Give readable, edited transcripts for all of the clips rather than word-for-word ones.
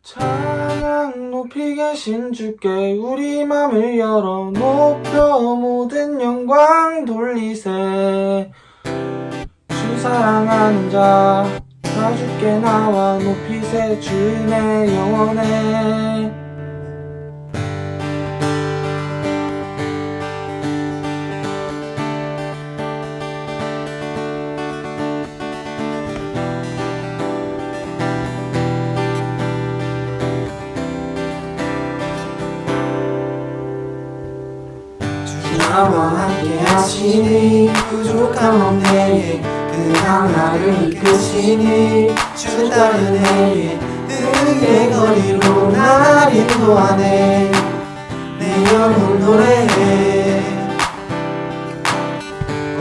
찬양 높이 계신 주께 우리 맘을 열어 높여 모든 영광 돌리세. 주 사랑하는 자 다 주께 나와 높이세. 주의 영원해. 나와 함께 하시니 부족함 없네. 그냥 나를 이끄시니 주 따르네. 의의 거리로 날 인도하네. 내 영혼 노래해.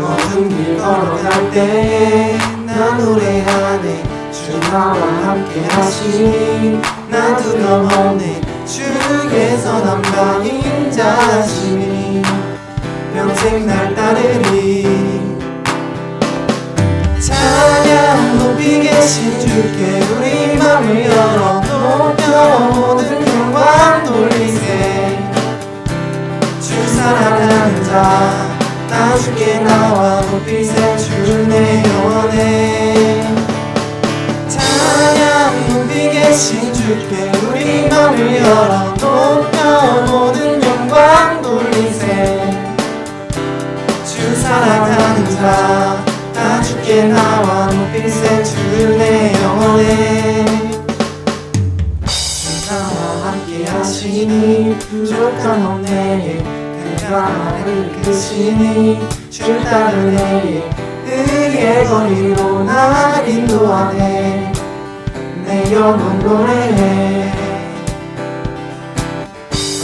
어두운 길 걸어갈 때에 나 노래하네. 주 나와 함께 하시니 나 두려움 없네. 주께서 남과 인자하시니 평생 날 따르리. 찬양 높이 계신 주께 우리 맘을 열어 높여 모든 영광 돌리세. 주 사랑하는 자 다 주께 나와 높이세. 주 내 영원해. 찬양 높이 계신 주께 우리 맘을 열어 높여 모든 영광 돌리세. 주 사랑하는 자 다 주께 나와 높이세. 주 내 영원해. 주 나와 함께 하시니 부족함 없네. 그가 나를 이끄시니 주 따르네. 의의 거리로 날 인도하네. 내 영혼 노래해.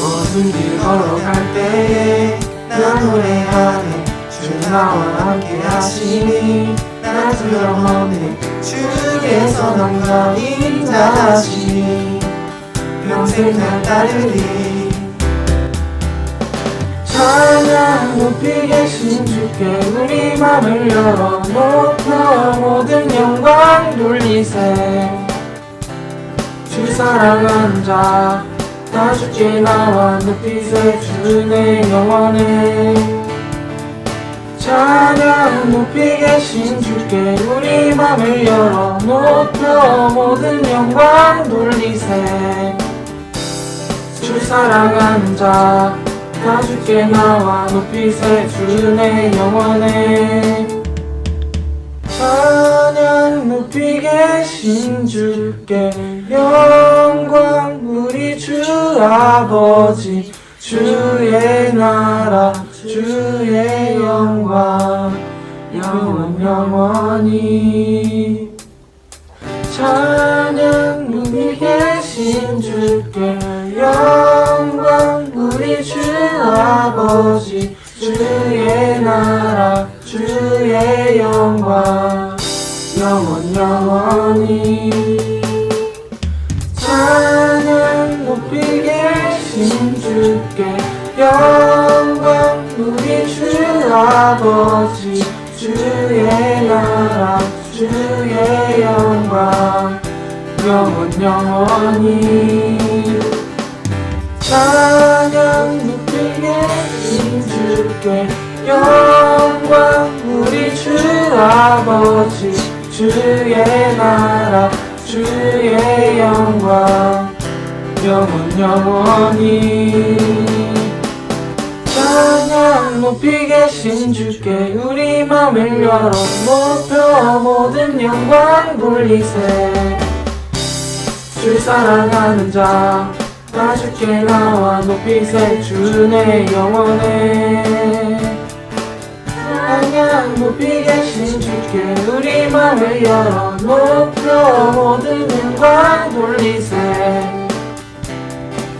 어두운 길 걸어갈 때에 나 노래하네. 주 나와 함께 하시니 나 두려움 없네. 주께서 남과 인자하시니 평생 날 따르리. 찬양 높이 계신 주께 우리 맘을 열어 높여 모든 영광 돌리세. 주 사랑하는 자 다 주께 나와 높이세. 주 내 영원해. 찬양 높이 계신 주께 우리 맘을 열어 높여 모든 영광 돌리세. 주 사랑하는 자 다 주께 나와 높이세. 주 내 영원해. 찬양 높이 계신 주께 영광 우리 주 아버지. 주의 나라 주의 영광 영원히. 찬양 높이 계신 주께 영광 우리 주 아버지. 주의 나라 주의 영광 영원히. 찬양 높이 계신 주께 영광 우리 주 아버지. 주의 나라 주의 영광 영원히. 찬양 높이 계신 주께 영광 우리 주 아버지. 주의 나라 주의 영광 영원히. 찬양 높이 계신 주께 우리 맘을 열어 높여 모든 영광 돌리세. 주 사랑하는 자 다 주께 나와 높이세. 주 내 영원해. 찬양 높이 계신 주께 우리 맘을 열어 높여 모든 영광 돌리세.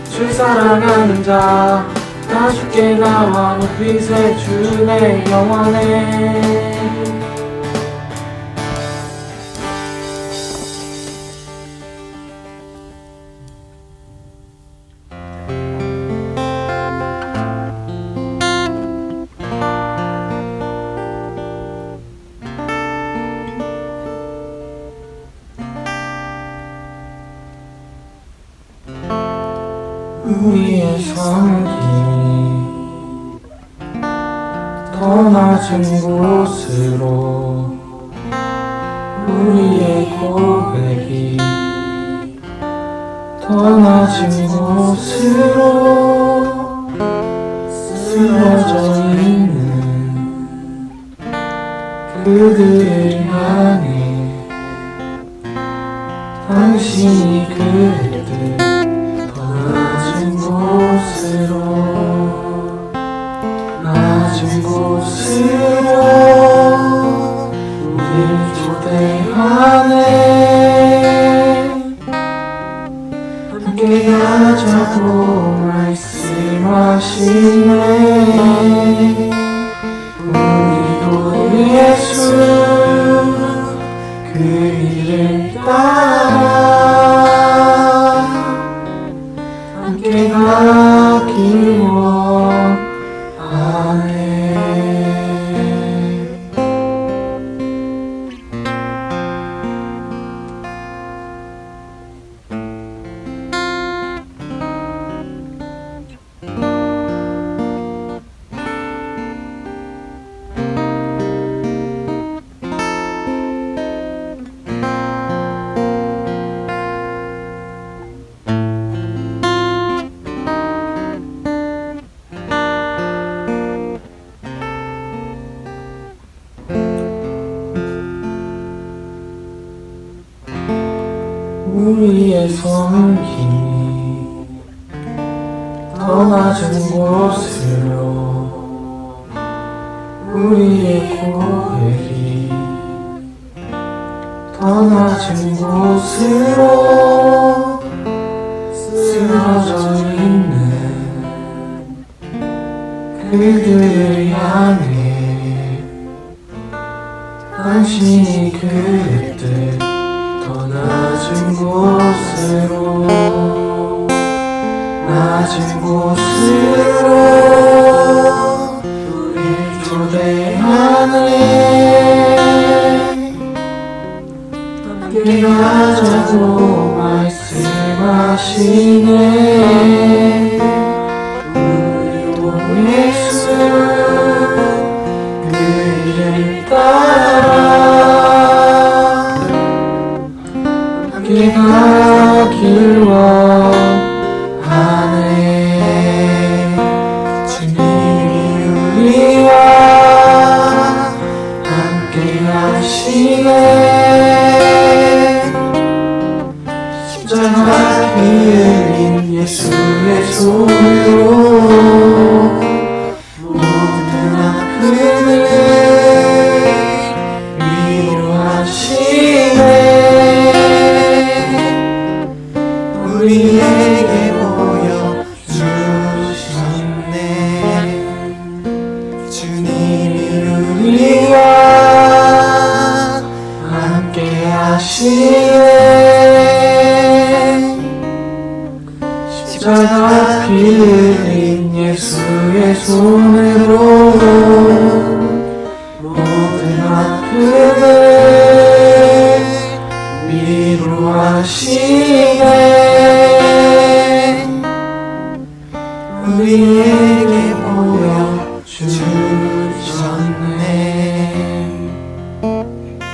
주 사랑하는 자 다 주께 나와 높이세. 주 내 영원해. 우리의 섬김이 더 낮은 곳으로 우리의 고백이 더 낮은 곳으로 쓰러져 있는 그들을 향해 당신이 그랬듯 더 낮은 곳으로 우리를 초대하네. 함께 가자고 말씀하시네. 우리도 예수 그 일을 따라 함께 가길 원하네. 우리의 섬김이 더 낮은 곳으로 우리의 고백이 더 낮은 곳으로 쓰러져 있는 그들을 향해 당신이 그랬듯 더 낮은 곳으로 우리를 초대하네. 함께 가자고 말씀하시네. 우리도 예수 그 일을 따라 함께 가길 원하네. 주님이 우리와 함께 하시네. 십자가 피 흘린 예수의 손으로 모든 아픔을 위로하시네. 우리에게 보여주셨네. 주님이 우리와 함께 하시네. 십자가 피 흘린 예수의 손으로 모든 아픔을 위로하시네. 우리에게 보여주셨네.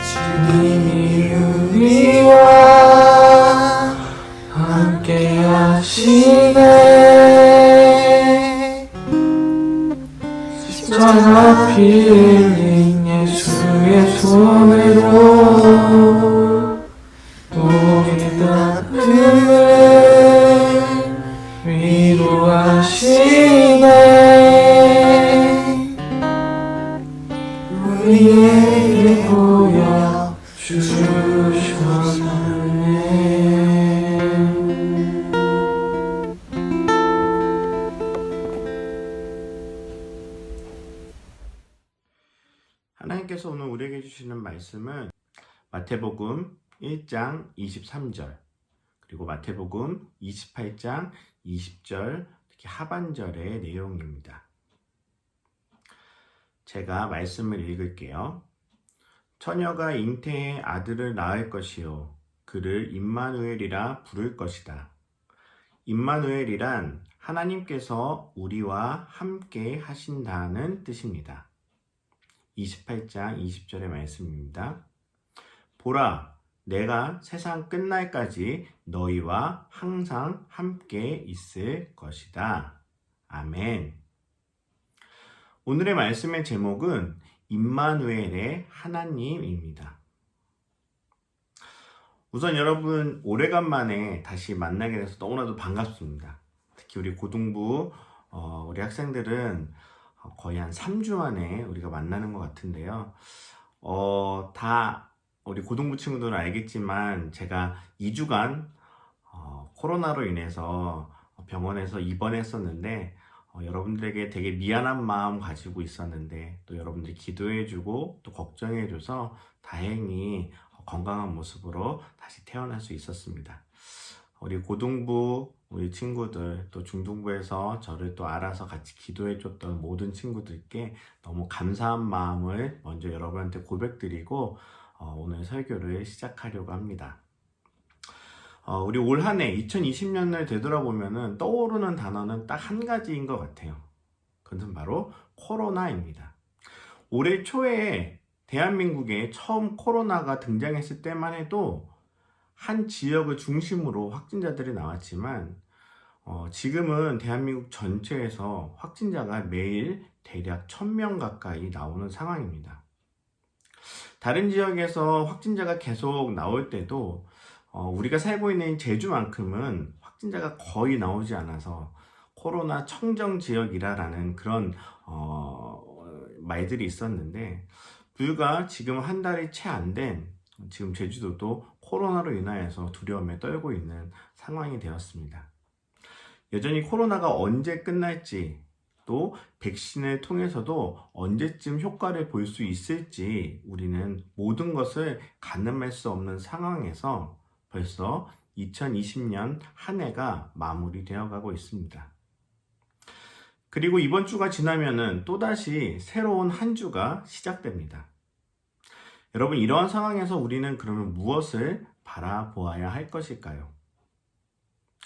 주님이 우리와 함께 하시네. 십자가 피 흘린 예수의 손으로 모든 아픔을 위로하시네. 우리에게 보여주셨네. 하나님께서 오늘 우리에게 주시는 말씀은 마태복음 1장 23절 그리고 마태복음 28장 20절 특히 하반절의 내용입니다. 제가 말씀을 읽을게요. 처녀가 잉태의 아들을 낳을 것이요 그를 임마누엘이라 부를 것이다. 임마누엘이란 하나님께서 우리와 함께 하신다는 뜻입니다. 28장 20절의 말씀입니다. 보라, 내가 세상 끝날까지 너희와 항상 함께 있을 것이다. 아멘. 오늘의 말씀의 제목은 임마누엘의 하나님입니다. 우선 여러분, 오래간만에 다시 만나게 돼서 너무나도 반갑습니다. 특히 우리 고등부 우리 학생들은 거의 한 3주 만에 우리가 만나는 것 같은데요. 다 우리 고등부 친구들은 알겠지만 제가 2주간 코로나로 인해서 병원에서 입원했었는데 여러분들에게 되게 미안한 마음 가지고 있었는데 또 여러분들이 기도해주고 또 걱정해줘서 다행히 건강한 모습으로 다시 태어날 수 있었습니다. 우리 고등부 우리 친구들 또 중등부에서 저를 또 알아서 같이 기도해줬던 모든 친구들께 너무 감사한 마음을 먼저 여러분한테 고백드리고 오늘 설교를 시작하려고 합니다. 우리 올 한 해 2020년을 되돌아보면 떠오르는 단어는 딱 한 가지인 것 같아요. 그것은 바로 코로나입니다. 올해 초에 대한민국에 처음 코로나가 등장했을 때만 해도 한 지역을 중심으로 확진자들이 나왔지만 지금은 대한민국 전체에서 확진자가 매일 대략 1000명 가까이 나오는 상황입니다. 다른 지역에서 확진자가 계속 나올 때도 우리가 살고 있는 제주만큼은 확진자가 거의 나오지 않아서 코로나 청정 지역이라는 그런 말들이 있었는데 불과 지금 한 달이 채 안 된 지금 제주도도 코로나로 인하여서 두려움에 떨고 있는 상황이 되었습니다. 여전히 코로나가 언제 끝날지 또 백신을 통해서도 언제쯤 효과를 볼 수 있을지 우리는 모든 것을 가늠할 수 없는 상황에서 벌써 2020년 한 해가 마무리되어 가고 있습니다. 그리고 이번 주가 지나면은 또다시 새로운 한 주가 시작됩니다. 여러분, 이러한 상황에서 우리는 그러면 무엇을 바라보아야 할 것일까요?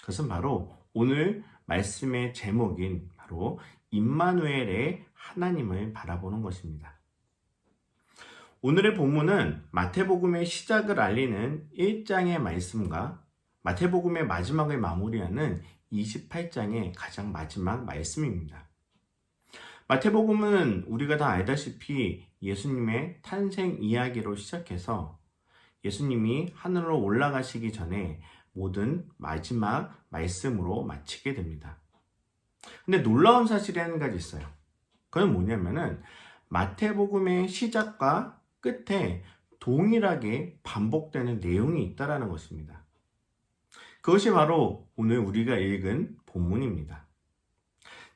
그것은 바로 오늘 말씀의 제목인 바로 임마누엘의 하나님을 바라보는 것입니다. 오늘의 본문은 마태복음의 시작을 알리는 1장의 말씀과 마태복음의 마지막을 마무리하는 28장의 가장 마지막 말씀입니다. 마태복음은 우리가 다 알다시피 예수님의 탄생 이야기로 시작해서 예수님이 하늘로 올라가시기 전에 모든 마지막 말씀으로 마치게 됩니다. 근데 놀라운 사실이 한 가지 있어요. 그건 뭐냐면은 마태복음의 시작과 끝에 동일하게 반복되는 내용이 있다는 것입니다. 그것이 바로 오늘 우리가 읽은 본문입니다.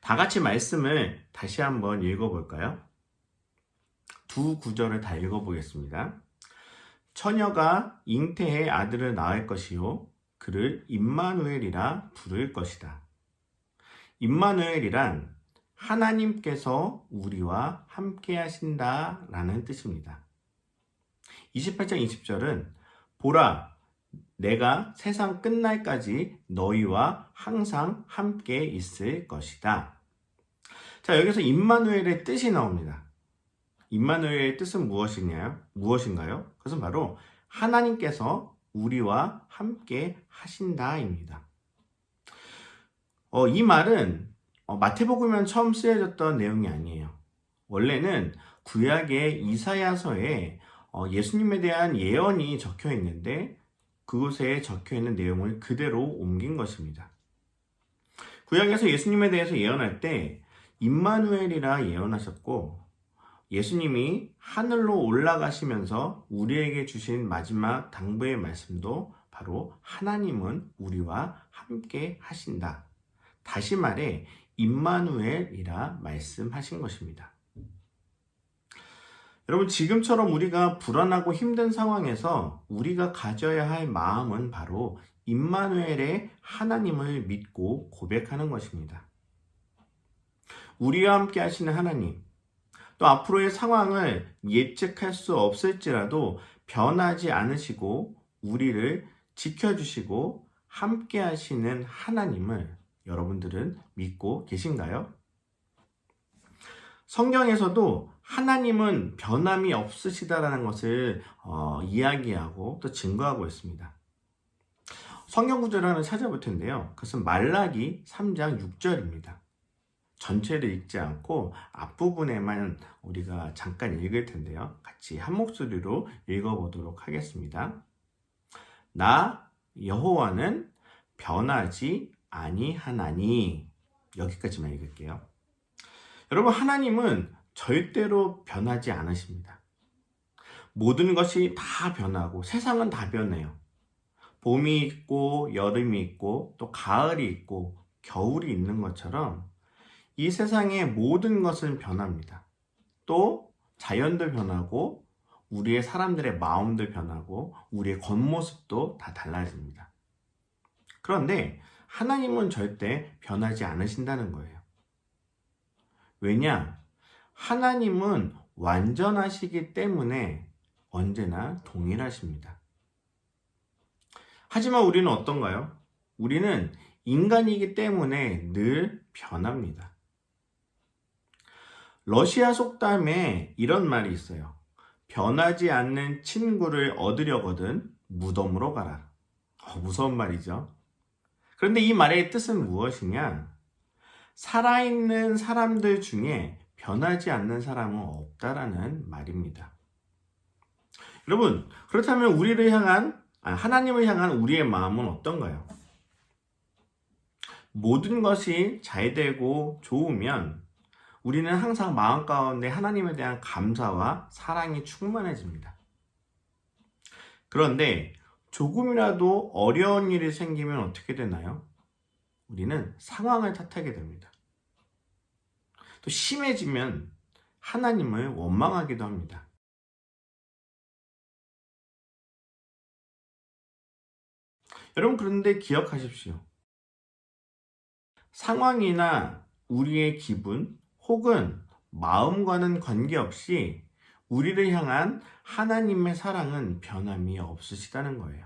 다 같이 말씀을 다시 한번 읽어볼까요? 두 구절을 다 읽어보겠습니다. 처녀가 잉태의 아들을 낳을 것이요 그를 임마누엘이라 부를 것이다. 임마누엘이란 하나님께서 우리와 함께 하신다 라는 뜻입니다. 28장 20절은 보라, 내가 세상 끝날까지 너희와 항상 함께 있을 것이다. 자, 여기서 임마누엘의 뜻이 나옵니다. 임마누엘의 뜻은 무엇인가요? 그것은 바로 하나님께서 우리와 함께 하신다입니다. 이 말은 마태복음에 처음 쓰여졌던 내용이 아니에요. 원래는 구약의 이사야서에 예수님에 대한 예언이 적혀 있는데 그곳에 적혀 있는 내용을 그대로 옮긴 것입니다. 구약에서 예수님에 대해서 예언할 때 임마누엘이라 예언하셨고 예수님이 하늘로 올라가시면서 우리에게 주신 마지막 당부의 말씀도 바로 하나님은 우리와 함께 하신다. 다시 말해 임마누엘이라 말씀하신 것입니다. 여러분, 지금처럼 우리가 불안하고 힘든 상황에서 우리가 가져야 할 마음은 바로 임마누엘의 하나님을 믿고 고백하는 것입니다. 우리와 함께 하시는 하나님, 또 앞으로의 상황을 예측할 수 없을지라도 변하지 않으시고 우리를 지켜주시고 함께 하시는 하나님을 여러분들은 믿고 계신가요? 성경에서도 하나님은 변함이 없으시다라는 것을 이야기하고 또 증거하고 있습니다. 성경 구절을 하나 찾아볼 텐데요. 그것은 말라기 3장 6절입니다. 전체를 읽지 않고 앞부분에만 우리가 잠깐 읽을 텐데요. 같이 한 목소리로 읽어보도록 하겠습니다. 나 여호와는 변하지 아니하나니. 여기까지만 읽을게요. 여러분, 하나님은 절대로 변하지 않으십니다. 모든 것이 다 변하고 세상은 다 변해요. 봄이 있고 여름이 있고 또 가을이 있고 겨울이 있는 것처럼 이 세상의 모든 것은 변합니다. 또 자연도 변하고 우리의 사람들의 마음도 변하고 우리의 겉모습도 다 달라집니다. 그런데 하나님은 절대 변하지 않으신다는 거예요. 왜냐? 하나님은 완전하시기 때문에 언제나 동일하십니다. 하지만 우리는 어떤가요? 우리는 인간이기 때문에 늘 변합니다. 러시아 속담에 이런 말이 있어요. 변하지 않는 친구를 얻으려거든 무덤으로 가라. 무서운 말이죠. 그런데 이 말의 뜻은 무엇이냐? 살아있는 사람들 중에 변하지 않는 사람은 없다라는 말입니다. 여러분, 그렇다면 하나님을 향한 우리의 마음은 어떤가요? 모든 것이 잘 되고 좋으면 우리는 항상 마음 가운데 하나님에 대한 감사와 사랑이 충만해집니다. 그런데 조금이라도 어려운 일이 생기면 어떻게 되나요? 우리는 상황을 탓하게 됩니다. 또 심해지면 하나님을 원망하기도 합니다. 여러분, 그런데 기억하십시오. 상황이나 우리의 기분 혹은 마음과는 관계없이 우리를 향한 하나님의 사랑은 변함이 없으시다는 거예요.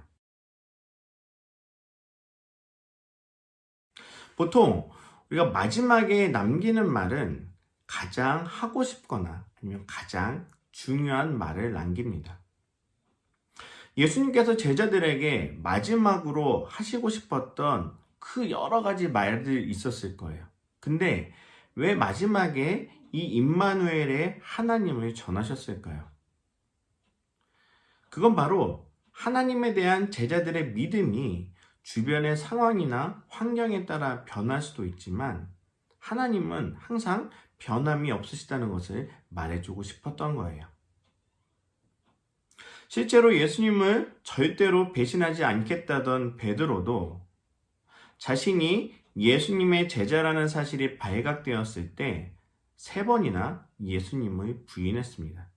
보통 우리가 마지막에 남기는 말은 가장 하고 싶거나 아니면 가장 중요한 말을 남깁니다. 예수님께서 제자들에게 마지막으로 하시고 싶었던 그 여러 가지 말들이 있었을 거예요. 근데 왜 마지막에 이 임마누엘의 하나님을 전하셨을까요? 그건 바로 하나님에 대한 제자들의 믿음이 주변의 상황이나 환경에 따라 변할 수도 있지만 하나님은 항상 변함이 없으시다는 것을 말해주고 싶었던 거예요. 실제로 예수님을 절대로 배신하지 않겠다던 베드로도 자신이 예수님의 제자라는 사실이 발각되었을 때 3번이나 예수님을 부인했습니다.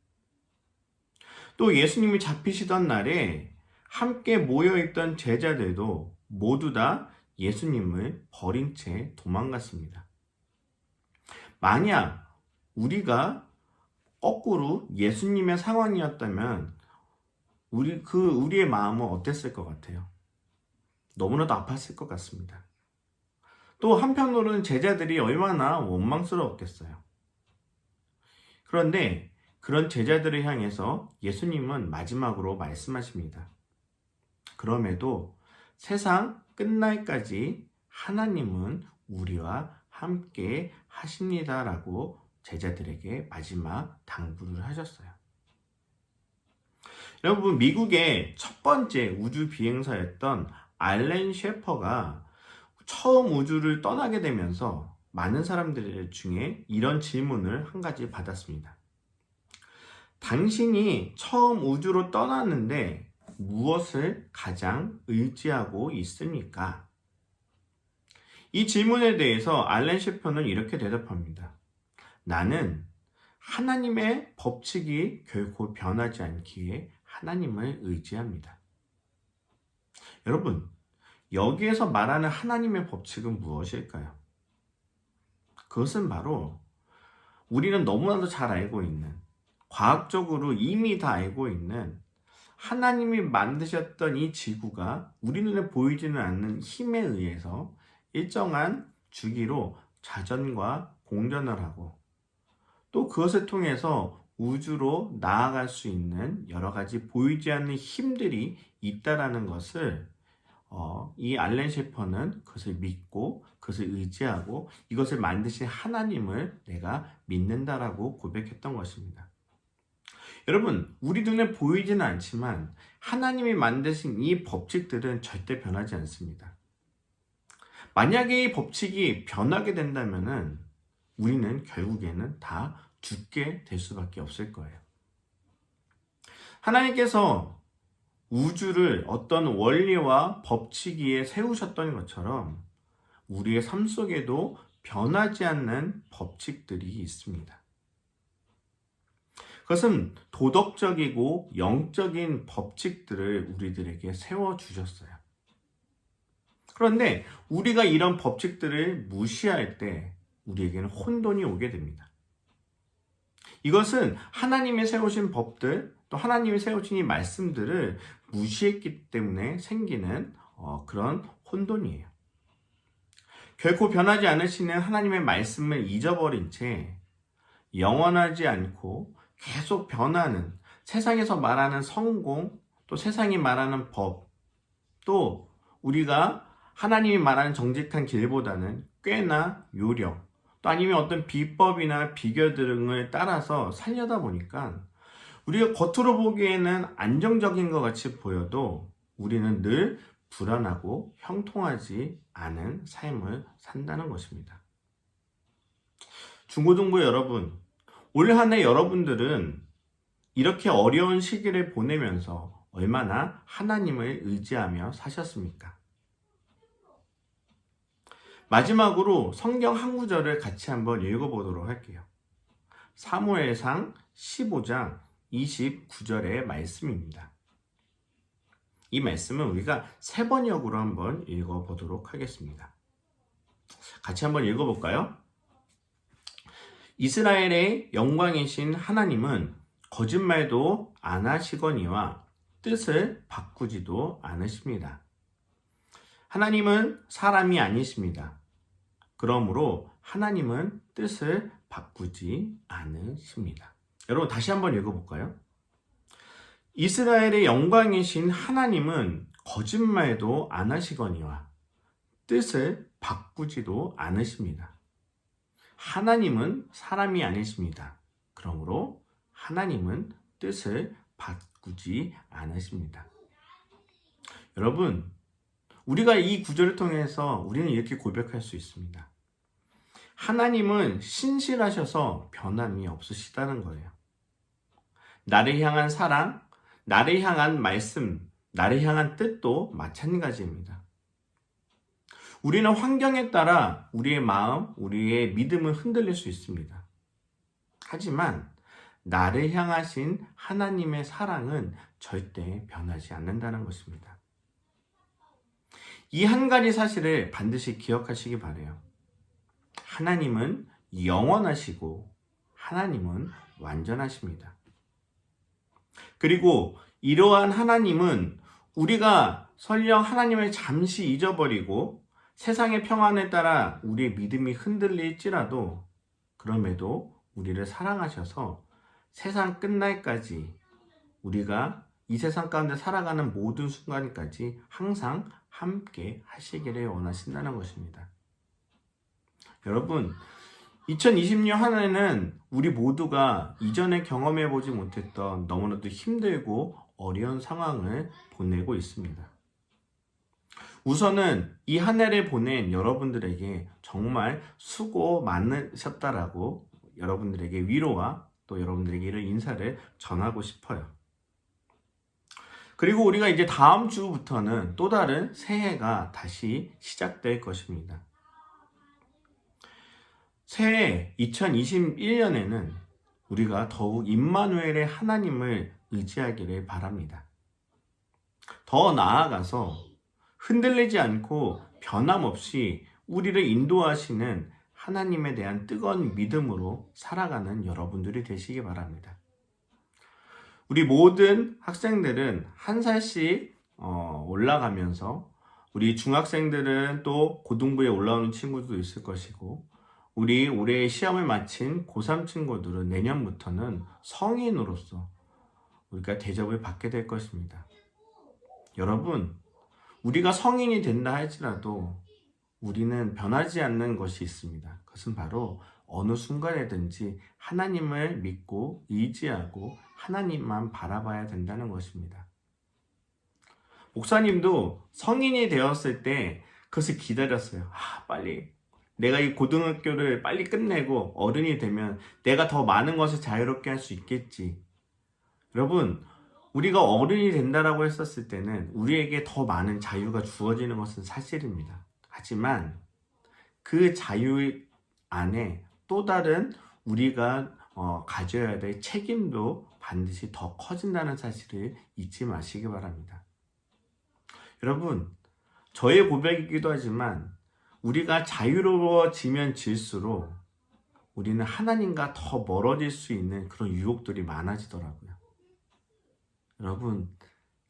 또 예수님이 잡히시던 날에 함께 모여있던 제자들도 모두 다 예수님을 버린 채 도망갔습니다. 만약 우리가 거꾸로 예수님의 상황이었다면 우리의 마음은 어땠을 것 같아요? 너무나도 아팠을 것 같습니다. 또 한편으로는 제자들이 얼마나 원망스러웠겠어요. 그런데 그런 제자들을 향해서 예수님은 마지막으로 말씀하십니다. 그럼에도 세상 끝날까지 하나님은 우리와 함께 하십니다라고 제자들에게 마지막 당부를 하셨어요. 여러분, 미국의 첫 번째 우주 비행사였던 알렌 셰퍼가 처음 우주를 떠나게 되면서 많은 사람들 중에 이런 질문을 한 가지 받았습니다. 당신이 처음 우주로 떠났는데 무엇을 가장 의지하고 있습니까? 이 질문에 대해서 알렌 셰퍼는 이렇게 대답합니다. 나는 하나님의 법칙이 결코 변하지 않기에 하나님을 의지합니다. 여러분, 여기에서 말하는 하나님의 법칙은 무엇일까요? 그것은 바로 우리는 너무나도 잘 알고 있는, 과학적으로 이미 다 알고 있는 하나님이 만드셨던 이 지구가 우리 눈에 보이지는 않는 힘에 의해서 일정한 주기로 자전과 공전을 하고 또 그것을 통해서 우주로 나아갈 수 있는 여러 가지 보이지 않는 힘들이 있다라는 것을 이 알렌 셰퍼는 그것을 믿고 그것을 의지하고 이것을 만드신 하나님을 내가 믿는다라고 고백했던 것입니다. 여러분, 우리 눈에 보이지는 않지만 하나님이 만드신 이 법칙들은 절대 변하지 않습니다. 만약에 이 법칙이 변하게 된다면은 우리는 결국에는 다 죽게 될 수밖에 없을 거예요. 하나님께서 우주를 어떤 원리와 법칙 위에 세우셨던 것처럼 우리의 삶 속에도 변하지 않는 법칙들이 있습니다. 그것은 도덕적이고 영적인 법칙들을 우리들에게 세워주셨어요. 그런데 우리가 이런 법칙들을 무시할 때 우리에게는 혼돈이 오게 됩니다. 이것은 하나님이 세우신 법들, 또 하나님이 세우신 이 말씀들을 무시했기 때문에 생기는 그런 혼돈이에요. 결코 변하지 않으시는 하나님의 말씀을 잊어버린 채 영원하지 않고 계속 변하는 세상에서 말하는 성공, 또 세상이 말하는 법, 또 우리가 하나님이 말하는 정직한 길보다는 꾀나 요령, 또 아니면 어떤 비법이나 비결 등을 따라서 살려다 보니까 우리가 겉으로 보기에는 안정적인 것 같이 보여도 우리는 늘 불안하고 형통하지 않은 삶을 산다는 것입니다. 중고등부 여러분, 올 한 해 여러분들은 이렇게 어려운 시기를 보내면서 얼마나 하나님을 의지하며 사셨습니까? 마지막으로 성경 한 구절을 같이 한번 읽어보도록 할게요. 사무엘상 15장 29절의 말씀입니다. 이 말씀은 우리가 세 번역으로 한번 읽어보도록 하겠습니다. 같이 한번 읽어볼까요? 이스라엘의 영광이신 하나님은 거짓말도 안 하시거니와 뜻을 바꾸지도 않으십니다. 하나님은 사람이 아니십니다. 그러므로 하나님은 뜻을 바꾸지 않으십니다. 여러분 다시 한번 읽어볼까요? 이스라엘의 영광이신 하나님은 거짓말도 안 하시거니와 뜻을 바꾸지도 않으십니다. 하나님은 사람이 아니십니다. 그러므로 하나님은 뜻을 바꾸지 않으십니다. 여러분, 우리가 이 구절을 통해서 우리는 이렇게 고백할 수 있습니다. 하나님은 신실하셔서 변함이 없으시다는 거예요. 나를 향한 사랑, 나를 향한 말씀, 나를 향한 뜻도 마찬가지입니다. 우리는 환경에 따라 우리의 마음, 우리의 믿음은 흔들릴 수 있습니다. 하지만 나를 향하신 하나님의 사랑은 절대 변하지 않는다는 것입니다. 이 한 가지 사실을 반드시 기억하시기 바라요. 하나님은 영원하시고 하나님은 완전하십니다. 그리고 이러한 하나님은 우리가 설령 하나님을 잠시 잊어버리고 세상의 평안에 따라 우리의 믿음이 흔들릴지라도 그럼에도 우리를 사랑하셔서 세상 끝날까지 우리가 이 세상 가운데 살아가는 모든 순간까지 항상 함께 하시기를 원하신다는 것입니다. 여러분, 2020년 한 해는 우리 모두가 이전에 경험해보지 못했던 너무나도 힘들고 어려운 상황을 보내고 있습니다. 우선은 이 한 해를 보낸 여러분들에게 정말 수고 많으셨다라고 여러분들에게 위로와 또 여러분들에게 이런 인사를 전하고 싶어요. 그리고 우리가 이제 다음 주부터는 또 다른 새해가 다시 시작될 것입니다. 새해 2021년에는 우리가 더욱 임마누엘의 하나님을 의지하기를 바랍니다. 더 나아가서 흔들리지 않고 변함없이 우리를 인도하시는 하나님에 대한 뜨거운 믿음으로 살아가는 여러분들이 되시기 바랍니다. 우리 모든 학생들은 한 살씩 올라가면서 우리 중학생들은 또 고등부에 올라오는 친구도 있을 것이고 우리 올해 시험을 마친 고3 친구들은 내년부터는 성인으로서 우리가 대접을 받게 될 것입니다. 여러분, 우리가 성인이 된다 할지라도 우리는 변하지 않는 것이 있습니다. 그것은 바로 어느 순간에든지 하나님을 믿고 의지하고 하나님만 바라봐야 된다는 것입니다. 목사님도 성인이 되었을 때 그것을 기다렸어요. 빨리 내가 이 고등학교를 빨리 끝내고 어른이 되면 내가 더 많은 것을 자유롭게 할 수 있겠지. 여러분, 우리가 어른이 된다라고 했었을 때는 우리에게 더 많은 자유가 주어지는 것은 사실입니다. 하지만 그 자유 안에 또 다른 우리가 가져야 될 책임도 반드시 더 커진다는 사실을 잊지 마시기 바랍니다. 여러분, 저의 고백이기도 하지만 우리가 자유로워지면 질수록 우리는 하나님과 더 멀어질 수 있는 그런 유혹들이 많아지더라고요. 여러분,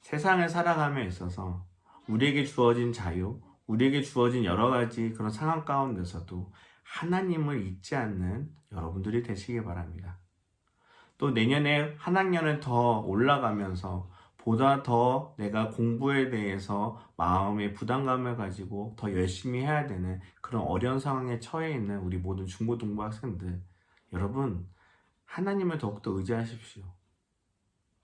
세상을 살아감에 있어서 우리에게 주어진 자유, 우리에게 주어진 여러 가지 그런 상황 가운데서도 하나님을 잊지 않는 여러분들이 되시기 바랍니다. 또 내년에 한 학년을 더 올라가면서 보다 더 내가 공부에 대해서 마음의 부담감을 가지고 더 열심히 해야 되는 그런 어려운 상황에 처해 있는 우리 모든 중고등부 학생들, 여러분, 하나님을 더욱더 의지하십시오.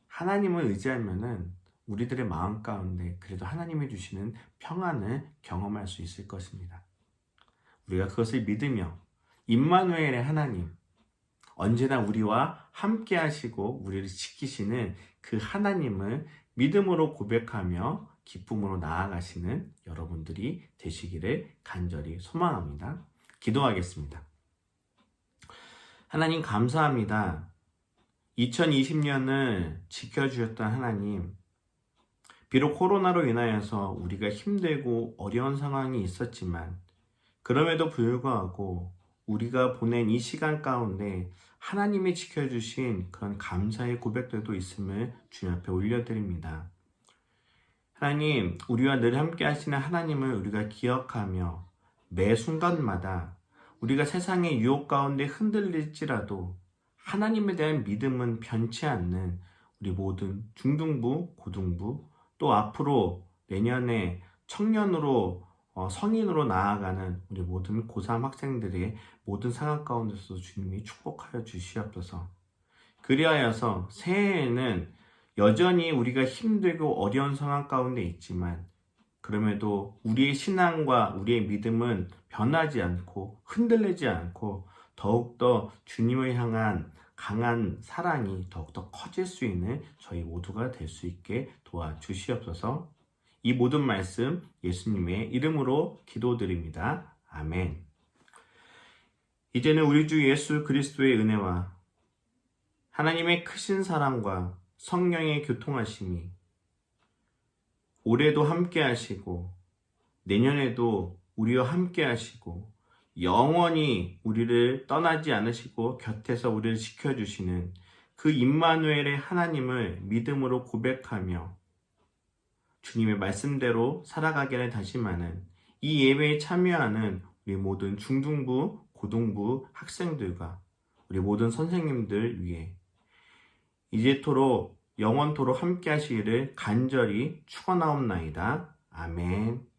하나님을 의지하면은 우리들의 마음 가운데 그래도 하나님이 주시는 평안을 경험할 수 있을 것입니다. 우리가 그것을 믿으며 임마누엘의 하나님, 언제나 우리와 함께 하시고 우리를 지키시는 그 하나님을 믿음으로 고백하며 기쁨으로 나아가시는 여러분들이 되시기를 간절히 소망합니다. 기도하겠습니다. 하나님 감사합니다. 2020년을 지켜주셨던 하나님, 비록 코로나로 인하여서 우리가 힘들고 어려운 상황이 있었지만 그럼에도 불구하고 우리가 보낸 이 시간 가운데 하나님이 지켜주신 그런 감사의 고백들도 있음을 주님 앞에 올려드립니다. 하나님, 우리와 늘 함께 하시는 하나님을 우리가 기억하며 매 순간마다 우리가 세상의 유혹 가운데 흔들릴지라도 하나님에 대한 믿음은 변치 않는 우리 모든 중등부, 고등부, 또 앞으로 내년에 청년으로 성인으로 나아가는 우리 모든 고3 학생들의 모든 상황 가운데서도 주님이 축복하여 주시옵소서. 그리하여서 새해에는 여전히 우리가 힘들고 어려운 상황 가운데 있지만 그럼에도 우리의 신앙과 우리의 믿음은 변하지 않고 흔들리지 않고 더욱더 주님을 향한 강한 사랑이 더욱더 커질 수 있는 저희 모두가 될 수 있게 도와주시옵소서. 이 모든 말씀 예수님의 이름으로 기도드립니다. 아멘. 이제는 우리 주 예수 그리스도의 은혜와 하나님의 크신 사랑과 성령의 교통하심이 올해도 함께 하시고 내년에도 우리와 함께 하시고 영원히 우리를 떠나지 않으시고 곁에서 우리를 지켜주시는 그 임마누엘의 하나님을 믿음으로 고백하며 주님의 말씀대로 살아가기를 다짐하는 이 예배에 참여하는 우리 모든 중등부, 고등부 학생들과 우리 모든 선생님들 위해 이제토록 영원토록 함께 하시기를 간절히 축원하옵나이다. 아멘.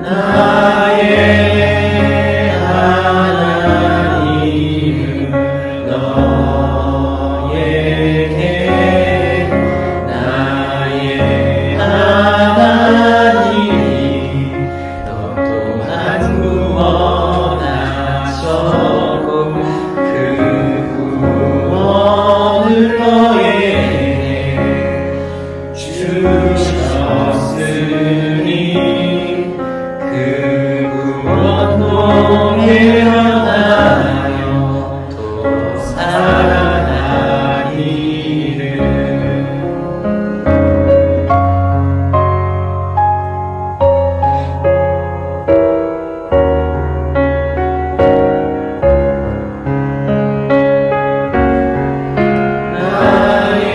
나의 하나님은 너에게 나의 하나님이 너 또한 구원하셨고 그 구원을 너에게 주셨으니 그 구원 동행하여 또 살아나리를. 나의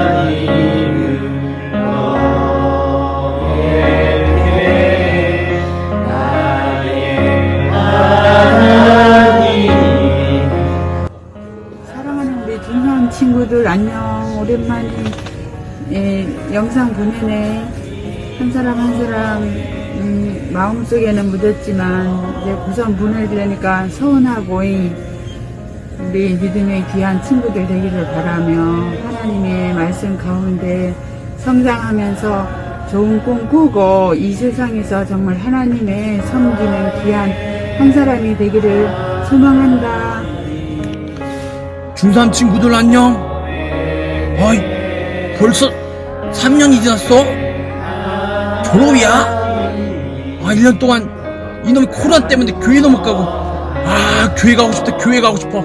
하나님은 너에게 나의 하나님이. 사랑하는 우리 중년 친구들 안녕. 오랜만에 영상 보내네. 한 사람 한 사람 마음속에는 묻었지만 이제 우선 보내드리니까 서운하고 우리 믿음의 귀한 친구들 되기를 바라며 하나님의 말씀 가운데 성장하면서 좋은 꿈 꾸고 이 세상에서 정말 하나님의 섬기는 귀한 한 사람이 되기를 소망한다. 중3 친구들 안녕. 어이, 벌써 3년이 지났어? 졸업이야? 1년 동안 이놈의 코로나 때문에 교회도 못 가고, 교회 가고 싶다, 교회 가고 싶어.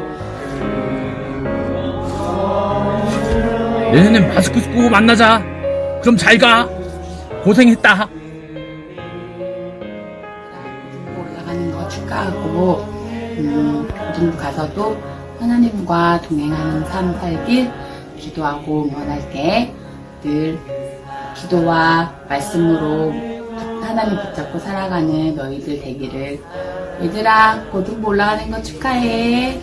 내년엔 마스크 쓰고 만나자. 그럼 잘 가. 고생했다. 올라가는 거 축하하고 고등부 가서도 하나님과 동행하는 삶 살길 기도하고 응원할게. 늘 기도와 말씀으로 하나님 붙잡고 살아가는 너희들 되기를. 얘들아 고등부 올라가는 거 축하해.